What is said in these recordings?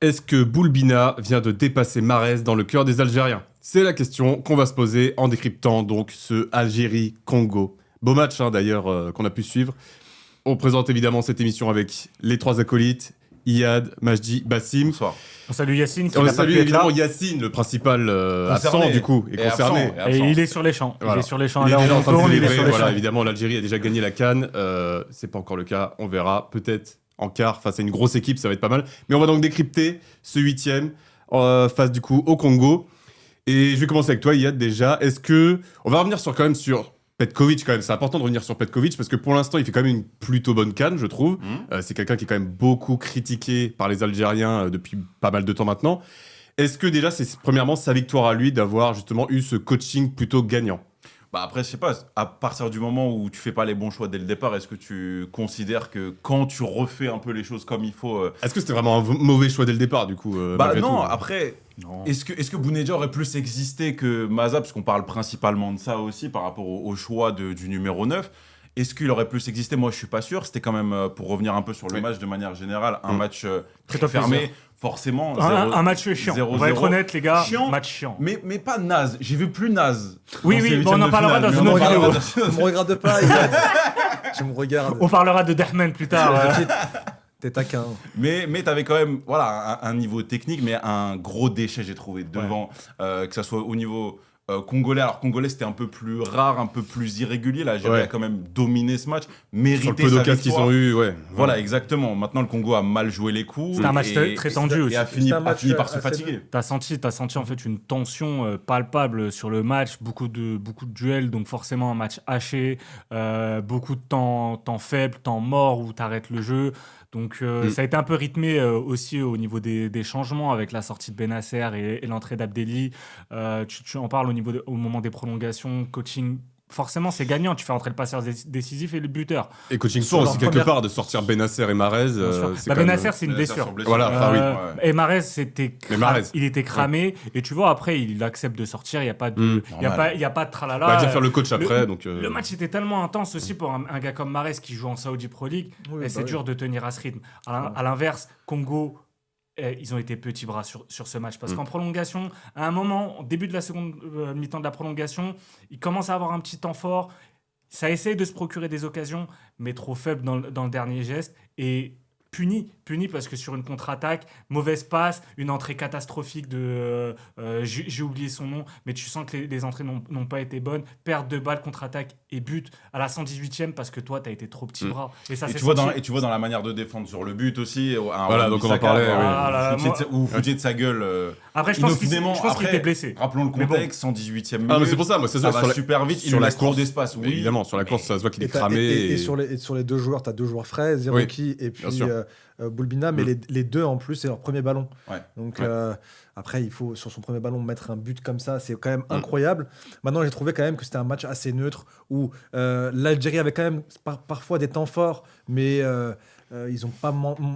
Est-ce que Boulbina vient de dépasser Mahrez dans le cœur des Algériens? C'est la question qu'on va se poser en décryptant donc ce Algérie-Congo. Beau match d'ailleurs qu'on a pu suivre. On présente évidemment cette émission avec les trois acolytes, Iyad, Majdi, Bassim. Bonsoir. On salue Yacine qui On n'a pas salue pu être évidemment là. Yacine, le principal Concerné. absent du coup, et concerné. absent. Et il est sur les champs. Voilà. Il est sur les champs. Il est Là, déjà on en train de tourne, il est célébrer. sur les Voilà, champs. évidemment, l'Algérie a déjà gagné la CAN. C'est pas encore le cas. On verra. Peut-être en quart face à une grosse équipe, ça va être pas mal. Mais on va donc décrypter ce huitième face du coup au Congo. Et je vais commencer avec toi, Iyad, déjà. Est-ce que on va revenir quand même sur Petkovic quand même. C'est important de revenir sur Petkovic parce que pour l'instant, il fait quand même une plutôt bonne CAN, je trouve. C'est quelqu'un qui est quand même beaucoup critiqué par les Algériens depuis pas mal de temps maintenant. Est-ce que déjà, c'est premièrement sa victoire à lui d'avoir justement eu ce coaching plutôt gagnant? Bah après, je sais pas, à partir du moment où tu fais pas les bons choix dès le départ, est-ce que tu considères que quand tu refais un peu les choses comme il faut... Est-ce que c'était vraiment un mauvais choix dès le départ, du coup Bah malgré non, tout après, Non. est-ce que Bounedjah aurait plus existé que Maza, parce qu'on parle principalement de ça aussi par rapport au choix du numéro 9. Est-ce qu'il aurait plus existé? Moi, je suis pas sûr. C'était quand même, pour revenir un peu sur le Oui. match de manière générale, un match très Fais-toi fermé. plaisir. Forcément, Un match chiant. 0-0. On va être honnête, les gars. Chiant. Match chiant. Mais pas naze. J'ai vu plus naze. Oui, dans ces oui, bon, on huitièmes en de parlera finale, dans mais une on autre en vidéo. parlera Ne me regarde pas, Iyad. Tu me regardes. On parlera de Dahmen plus tard. T'es taquin. Mais t'avais quand même voilà, un niveau technique, mais un gros déchet, j'ai trouvé, devant. Que ça soit au niveau congolais. Alors, congolais, c'était un peu plus rare, un peu plus irrégulier. Là, j'ai Ouais. quand même dominé ce match, Sur mérité le peu sa d'occasions qu'ils victoire. ont eu, ouais. Voilà, exactement. Maintenant, le Congo a mal joué les coups. C'était un match très tendu aussi. Et a fini, C'était un match par se assez fatiguer. T'as senti en fait une tension palpable sur le match, beaucoup de duels, donc forcément un match haché, beaucoup de temps faible, temps mort où t'arrêtes le jeu. Donc ça a été un peu rythmé aussi au niveau des changements avec la sortie de Benasser et l'entrée d'Abdelli. Tu en parles au moment des prolongations, coaching. Forcément, c'est gagnant. Tu fais entrer le passeur décisif et le buteur. Et coaching Sur fort leur aussi, quelque première- part, de sortir Benasser et Mahrez. Bien sûr. c'est Bah, quand même- Benasser, c'est une blessure. Voilà, enfin, oui. Ouais. Et Mahrez, Mais Mahrez. il était cramé. Et tu vois, après, il accepte de sortir. Il n'y a pas de, normal. y a pas de tralala. On va déjà faire le coach Le- après, donc... Le match était tellement intense aussi pour un gars comme Mahrez qui joue en Saudi Pro League. Oui, et bah c'est oui. dur de tenir à ce rythme. À l'inverse, Congo, ils ont été petits bras sur ce match. Parce qu'en prolongation, à un moment, au début de la seconde mi-temps de la prolongation, ils commencent à avoir un petit temps fort. Ça essaye de se procurer des occasions, mais trop faible dans le dernier geste. Et puni parce que sur une contre-attaque, mauvaise passe, une entrée catastrophique de... j'ai oublié son nom, mais tu sens que les entrées n'ont pas été bonnes. Perte de balle, contre-attaque et but à la 118e parce que toi, tu as été trop petit bras. Et ça, Et c'est tu vois, senti. dans la manière de défendre sur le but aussi. Voilà, donc on en parlait, Ou Foudier de sa gueule. Après, je pense qu'il après, était blessé. Rappelons le Mais bon. contexte, 118e minute. Ah, mais c'est pour ça, moi, c'est ça ça. va super vite. Il sur lui la laisse trop course, d'espace. Oui, évidemment, sur la course, ça se voit qu'il est Et, cramé. et sur les deux joueurs, tu as deux joueurs frais, Zerouki et puis sûr. Boulbina, mais les deux en plus, c'est leur premier ballon. Ouais. Donc Ouais. après, il faut sur son premier ballon mettre un but comme ça, c'est quand même incroyable. Maintenant, j'ai trouvé quand même que c'était un match assez neutre où l'Algérie avait quand même parfois des temps forts, mais ils n'ont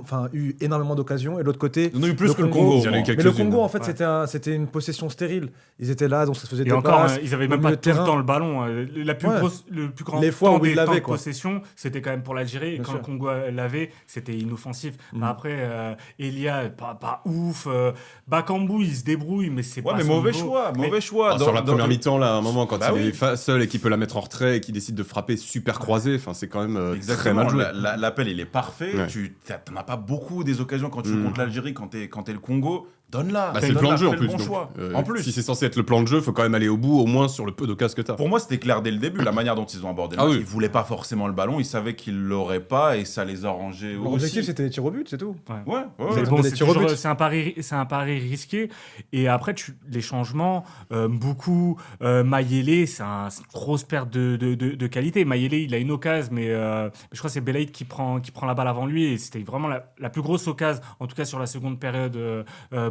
pas eu énormément d'occasions. Et de l'autre côté, Ils en ont eu plus le que le Congo. Il y en a eu au moins. mais le quelques-unes. Congo, en fait, Ouais. c'était une possession stérile. Ils étaient là, donc ça se faisait Et des encore, passes. ils avaient au même milieu pas de tout le terrain. temps le ballon. Le plus grand Les fois temps où ils des temps l'avaient, de quoi. possession, c'était quand même pour l'Algérie. Et Bien quand sûr. le Congo l'avait, c'était inoffensif. Mais après, Elia, pas ouf. Bakambu, il se débrouille, mais c'est Ouais, pas mais son mauvais niveau. choix. Mais- Mauvais choix. Sur la première mi-temps, là, à un moment, quand Bah il oui. est seul et qu'il peut la mettre en retrait et qu'il décide de frapper super croisé, enfin, c'est quand même très Exactement, mal joué. l'appel il est parfait. Ouais. Tu n'en as pas beaucoup des occasions quand tu joues contre l'Algérie, quand t'es le Congo. Donne-la. Bah, c'est le plan de jeu en plus. Bon donc, choix. en En plus, si c'est censé être le plan de jeu, faut quand même aller au bout, au moins sur le peu d'occasions que t'as. pour moi, c'était clair dès le début, la manière dont ils ont abordé le Ah match. oui. Ils voulaient pas forcément le ballon, ils savaient qu'ils l'auraient pas et ça les arrangeait Leur aussi. objectif, c'était les tirs au but, c'est tout. Ouais, Mais ouais. bon, Des c'est tirs au toujours- but. c'est un pari risqué. Et après, les changements, beaucoup. Mayele, c'est une grosse perte de qualité. Mayele, il a une occasion, mais je crois que c'est Belaïd qui prend la balle avant lui. Et c'était vraiment la plus grosse occasion, en tout cas sur la seconde période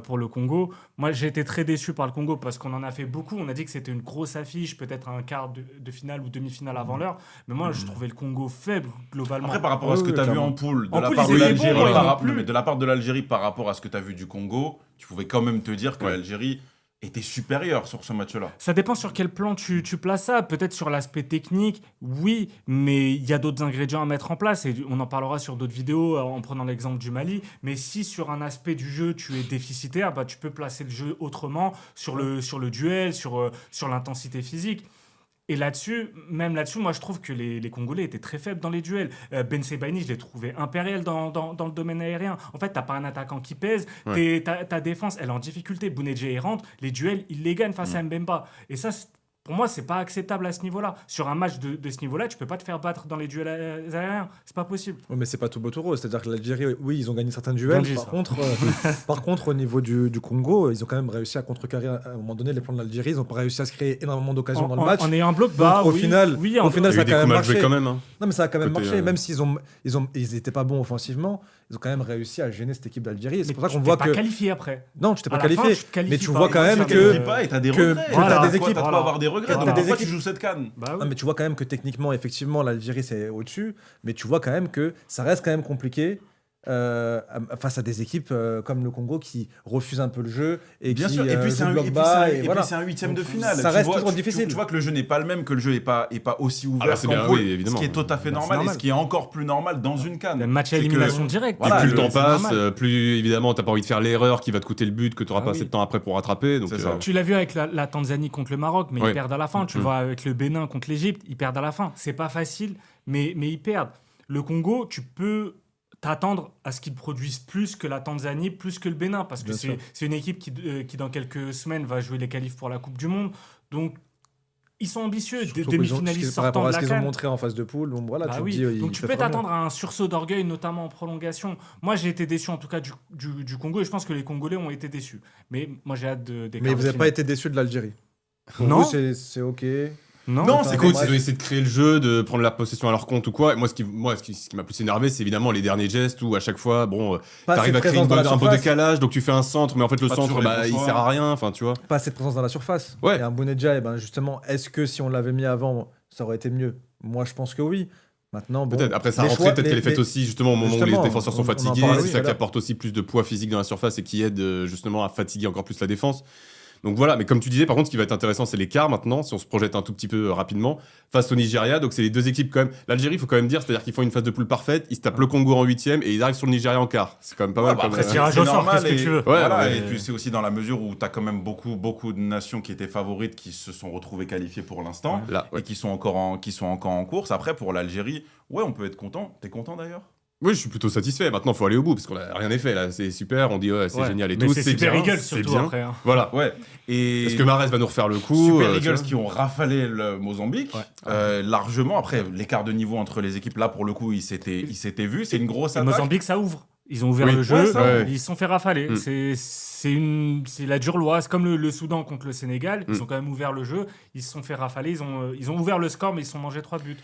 pour le Congo. Moi, j'ai été très déçu par le Congo parce qu'on en a fait beaucoup. On a dit que c'était une grosse affiche, peut-être un quart de finale ou demi-finale avant l'heure. Mais moi, je trouvais le Congo faible, globalement. Après, par rapport à ce que Oui, tu as vu clairement. en poule, de En la poule, part ils de étaient l'Algérie, bons, moi, non non, plus. mais de la part de l'Algérie par rapport à ce que tu as vu du Congo, tu pouvais quand même te dire que Ouais. l'Algérie était supérieur sur ce match-là. Ça dépend sur quel plan tu places ça. Peut-être sur l'aspect technique, oui, mais il y a d'autres ingrédients à mettre en place et on en parlera sur d'autres vidéos en prenant l'exemple du Mali. Mais si sur un aspect du jeu tu es déficitaire, bah, tu peux placer le jeu autrement sur le duel, sur l'intensité physique. Et même là-dessus, moi je trouve que les Congolais étaient très faibles dans les duels. Ben Sebaini, je l'ai trouvé impérial dans le domaine aérien. En fait, t'as pas un attaquant qui pèse, ta défense, elle est en difficulté. Bounedjah rentre, les duels, il les gagne face à Mbemba. Et ça, pour moi, c'est pas acceptable à ce niveau-là. Sur un match de ce niveau-là, tu peux pas te faire battre dans les duels aériens. C'est pas possible. Oui, mais c'est pas tout beau tout rose. C'est-à-dire que l'Algérie, oui, ils ont gagné certains duels. Par contre, au niveau du Congo, ils ont quand même réussi à contrecarrer à un moment donné les plans de l'Algérie. Ils n'ont pas réussi à se créer énormément d'occasions dans le match. En ayant un bloc, au final, ça a quand même marché. Quand même, hein. Non, mais ça a quand même marché. Même s'ils étaient pas bons offensivement, ils ont quand même réussi à gêner cette équipe d'Algérie. C'est pour ça qu'on voit que. Tu t'es pas qualifié après. Non, tu t'es pas qualifié. Mais tu vois quand même Tu que. qualifies pas et t'as des regrets. t'as des Équipes, équipes. t'as pas avoir des regrets. T'as Donc des pourquoi tu équipes. joues cette CAN? Bah oui. Non, mais tu vois quand même que techniquement, effectivement, l'Algérie c'est au-dessus, mais tu vois quand même que ça reste quand même compliqué face à des équipes comme le Congo qui refusent un peu le jeu et Bien qui sûr, et puis c'est un huitième de finale. Ça reste toujours difficile. Tu vois que le jeu n'est pas le même, que le jeu n'est pas aussi ouvert là, c'est qu'en bien, poule, oui, évidemment. ce qui est tout à fait Bah, normal c'est et ce qui est encore plus normal dans une CAN. Le match à C'est que- élimination directe. Voilà, et plus le temps c'est passe, normal. plus évidemment t'as pas envie de faire l'erreur qui va te coûter le but que tu n'auras pas assez de temps après pour rattraper. Donc, C'est ça. Tu l'as vu avec la Tanzanie contre le Maroc, mais Ouais. ils perdent à la fin. Tu le vois avec le Bénin contre l'Égypte, ils perdent à la fin. C'est pas facile, mais ils perdent. Le Congo, tu peux t'attendre à ce qu'ils produisent plus que la Tanzanie, plus que le Bénin, parce que Bien sûr. c'est une équipe qui, dans quelques semaines, va jouer les qualifs pour la Coupe du Monde. Donc, ils sont ambitieux. Des Surtout qu'ils ont- demi-finalistes par rapport sortant à de ce la qu'ils ont CAN. montré en phase de poule. Donc voilà, Bah tu oui. te dis. Donc tu peux t'attendre à un sursaut d'orgueil, notamment en prolongation. Moi, j'ai été déçu en tout cas du Congo et je pense que les Congolais ont été déçus. Mais moi, j'ai hâte des Mais quarts vous de n'avez pas finale. été déçu de l'Algérie. Pour Non. vous, c'est ok. Non, Non, C'est Enfin, cool, bref. ils ont essayé de créer le jeu, de prendre la possession à leur compte ou quoi. Et moi, ce qui m'a plus énervé, c'est évidemment les derniers gestes où à chaque fois, bon, Pas assez t'arrives de à créer présence dans la un beau surface. décalage, donc tu fais un centre, mais en fait le Pas centre, toujours les bons il choix. sert à rien, enfin tu vois. Pas assez de présence dans la surface. Ouais. Et un Bounedjah, eh ben justement, est-ce que si on l'avait mis avant, ça aurait été mieux? Moi, je pense que oui. Maintenant, bon, Peut-être. Après, sa les rentrée, choix- peut-être qu'elle est faite les- aussi justement au moment où les Justement, défenseurs sont on en fatigués. parlait C'est tout ça à qui l'heure. apporte aussi plus de poids physique dans la surface et qui aide justement à fatiguer encore plus la défense. Donc voilà, mais comme tu disais, par contre, ce qui va être intéressant, c'est l'écart maintenant, si on se projette un tout petit peu rapidement, face au Nigeria. Donc c'est les deux équipes quand même. L'Algérie, il faut quand même dire, c'est-à-dire qu'ils font une phase de poule parfaite, ils se tapent le Congo en 8e et ils arrivent sur le Nigeria en quart. C'est quand même pas mal. Bah comme, après, tirage c'est au sort, normal. qu'est-ce que Et, tu veux. voilà, Ouais, et puis c'est aussi dans la mesure où tu as quand même beaucoup de nations qui étaient favorites qui se sont retrouvées qualifiées pour l'instant Là, ouais. et qui sont encore en course. Après, pour l'Algérie, ouais, on peut être content. T'es content d'ailleurs? Oui, je suis plutôt satisfait. Maintenant, il faut aller au bout parce qu'on a rien n'est fait là. C'est super, on dit ouais, c'est Ouais. génial et Mais tout. c'est C'est Super bien, Eagles c'est surtout bien. après. Hein. Voilà. Ouais. Et Est-ce que Mahrez va nous refaire le coup Super tu Eagles vois qui ont rafalé le Mozambique largement. Après, l'écart de niveau entre les équipes, là, pour le coup, il s'était vu. C'est une grosse Et attaque. Mozambique, ça ouvre. Ils ont ouvert Oui. le jeu, Ouais, ça, ouais. ils se sont fait rafaler. Mm. C'est la dure loi. C'est comme le Soudan contre le Sénégal. Ils Mm. ont quand même ouvert le jeu. Ils se sont fait rafaler. Ils ont ouvert le score, mais ils se sont mangés 3 buts.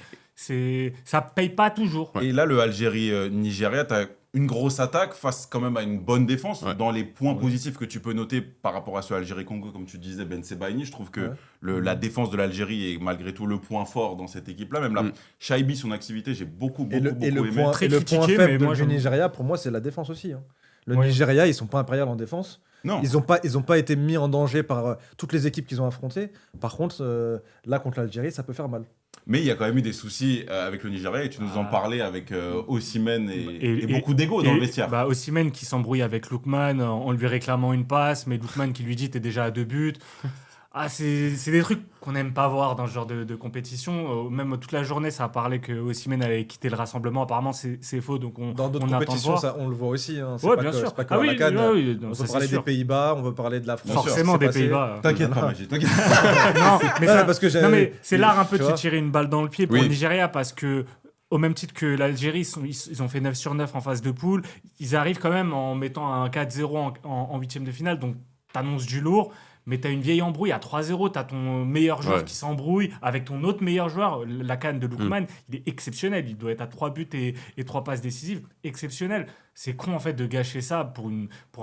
Ça paye pas toujours. Et là, le Algérie-Nigeria, tu as une grosse attaque face quand même à une bonne défense. Ouais. Dans les points positifs que tu peux noter par rapport à ce Algérie-Congo, comme tu disais, Ben Sebaini, je trouve que la défense de l'Algérie est malgré tout le point fort dans cette équipe-là. Même là, Shaibi, son activité, j'ai beaucoup Et le aimé. point, Très et le point critiqué, mais faible moi, du j'aime. Nigeria, pour moi, c'est la défense aussi. Hein. Le Ouais. Nigeria, ils sont pas impériaux en défense. Non, Ils ont pas été mis en danger par toutes les équipes qu'ils ont affrontées. Par contre, là, contre l'Algérie, ça peut faire mal. mais il y a quand même eu des soucis avec le Nigeria et tu nous en parlais avec Osimhen et Et- beaucoup d'ego dans le vestiaire. Bah, Osimhen qui s'embrouille avec Lookman en lui réclamant une passe, mais Lookman qui lui dit t'es déjà à 2 buts. Ah, c'est des trucs qu'on n'aime pas voir dans ce genre de compétition. Même toute la journée, ça a parlé que Osimhen allait quitter le rassemblement. Apparemment, c'est faux. Donc Dans d'autres on attend de compétitions, voir. ça, on le voit aussi. Hein. C'est Ouais, pas bien que, sûr. c'est pas que Ah à oui, la CAN. oui, On ça, peut c'est parler des sûr. Pays-Bas, on peut parler de la France. Forcément c'est des passé. Pays-Bas. T'inquiète pas, Magic, t'inquiète. Non, mais ça- parce que j'ai- non, mais c'est l'art un peu de se tu vois. tirer une balle dans le pied pour Oui. le Nigeria parce que, au même titre que l'Algérie, ils ont fait 9 sur 9 en phase de poule. Ils arrivent quand même en mettant un 4-0 en huitième de finale. Donc, t'annonces du lourd. Mais t'as une vieille embrouille à 3-0, t'as ton meilleur joueur Ouais. qui s'embrouille avec ton autre meilleur joueur, la canne de Lookman, il est exceptionnel, il doit être à 3 buts et 3 passes décisives, exceptionnel. C'est con en fait de gâcher ça pour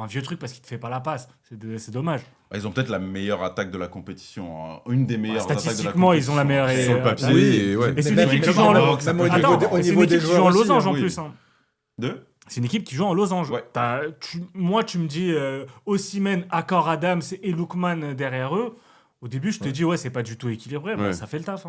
un vieux truc parce qu'il te fait pas la passe, c'est dommage. Ils ont peut-être la meilleure attaque de la compétition, hein. Une des meilleures attaques de la compétition. Statistiquement, ils ont la meilleure Sur le attaque. papier, Oui. et ouais. Et c'est une même- équipe qui même joue en au lo- niveau- Attends, même au Attends, niveau des- au c'est une niveau des équipe qui joue joueurs en aussi, losange hein. en oui. plus. Hein. Deux c'est une équipe qui joue en losange. Ouais. Moi, tu me dis Osimhen, Accor Adams et Lookman derrière eux. Au début, je te dis, ouais, c'est pas du tout équilibré. Ouais. Ça fait le taf.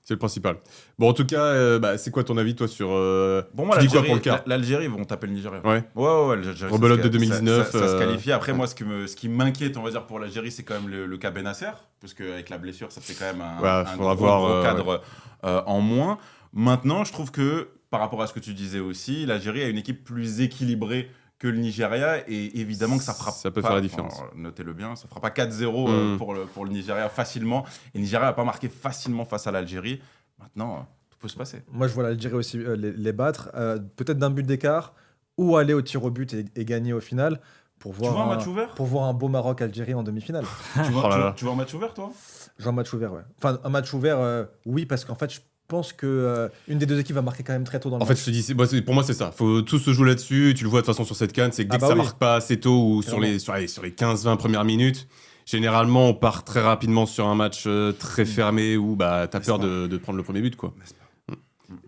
C'est le principal. Bon, en tout cas, c'est quoi ton avis, toi, sur. Bon, moi, tu dis quoi pour le quart l'Algérie, ils vont taper le Nigeria. Ouais. Ouais, l'Algérie. Rebelote de 2019. Ça se qualifie. Après, moi, ce qui m'inquiète, on va dire, pour l'Algérie, c'est quand même le cas Benasser. Parce qu'avec la blessure, ça fait quand même un gros cadre en moins. Maintenant, je trouve que, par rapport à ce que tu disais aussi, l'Algérie a une équipe plus équilibrée que le Nigeria, et évidemment que ça fera ça peut pas, faire la différence. Notez-le bien, ça fera pas 4-0 pour le Nigeria facilement. Et le Nigeria n'a pas marqué facilement face à l'Algérie. Maintenant, tout peut se passer. Moi, je vois l'Algérie aussi les battre, peut-être d'un but d'écart, ou aller au tir au but et gagner au final, pour Tu vois un match ouvert pour voir un beau Maroc-Algérie en demi-finale. tu Oh là là. vois un match ouvert, toi? Je vois un match ouvert, ouais. Enfin, un match ouvert, oui, parce qu'en fait, je pense que une des deux équipes va marquer quand même très tôt dans le En fait, match. je te dis, pour moi, c'est ça. Faut tout se jouer là-dessus. Tu le vois de toute façon sur cette CAN, c'est que dès que ça marque pas assez tôt ou sur les 15-20 premières minutes, généralement, on part très rapidement sur un match très fermé où bah, t'as peur de prendre le premier but, quoi.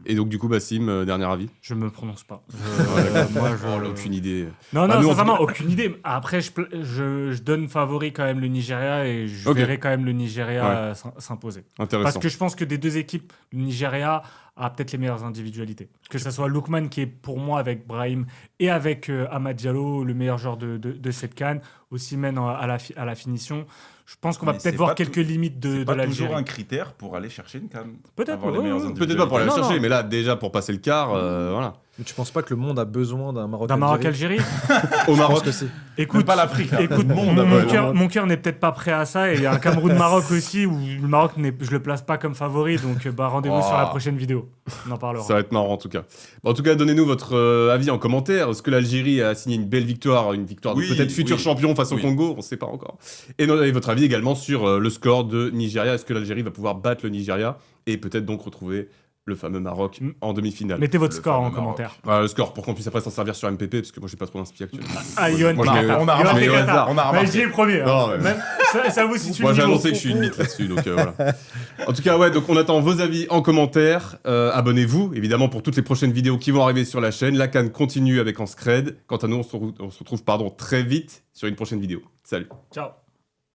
Et donc, du coup, Bassim, dernier avis. Je me prononce pas. Moi, aucune idée. Non, nous, sincèrement, aucune idée. Après, je donne favori quand même le Nigeria et je verrai quand même le Nigeria s'imposer. Intéressant. Parce que je pense que des deux équipes, le Nigeria a peut-être les meilleures individualités. Que ce soit Lookman qui est pour moi avec Brahim et avec Amad Diallo, le meilleur joueur de cette CAN, Osimhen à la finition. Je pense qu'on va peut-être voir quelques limites de l'Algérie. C'est pas toujours un l'Algérie. critère pour aller chercher une CAN. Peut-être, Peut-être pas pour aller la chercher, non. mais là, déjà, pour passer le quart, voilà. Mais tu penses pas que le monde a besoin d'un Maroc D'un Maroc-Algérie. Au Je Maroc. pense que c'est. Écoute, pas l'Afrique. Écoute, mon cœur n'est peut-être pas prêt à ça. Et il y a un Cameroun-Maroc aussi où le Maroc, je le place pas comme favori. Donc, rendez-vous sur la prochaine vidéo. On en parlera. Ça va être marrant en tout cas. Bon, en tout cas, donnez-nous votre avis en commentaire. Est-ce que l'Algérie a signé une belle victoire, une victoire de peut-être futur champion face au Congo? On ne sait pas encore. Et votre avis également sur le score de Nigeria. Est-ce que l'Algérie va pouvoir battre le Nigeria et peut-être donc retrouver le fameux Maroc en demi-finale? Mettez votre Le score en fameux commentaire. Le score pour qu'on puisse après s'en servir sur MPP parce que moi j'ai pas trop d'inspi actuellement. Ah, Yoann, Moi, je mets- on a remarqué. J'y ai le premier. Non, mais- Même, ça vous situe Moi le j'ai niveau. annoncé que je suis une mythe là-dessus, donc voilà. En tout cas, ouais, donc on attend vos avis en commentaire. Abonnez-vous, évidemment, pour toutes les prochaines vidéos qui vont arriver sur la chaîne. La CAN continue avec Anscred. Quant à nous, on se retrouve très vite sur une prochaine vidéo. Salut. Ciao.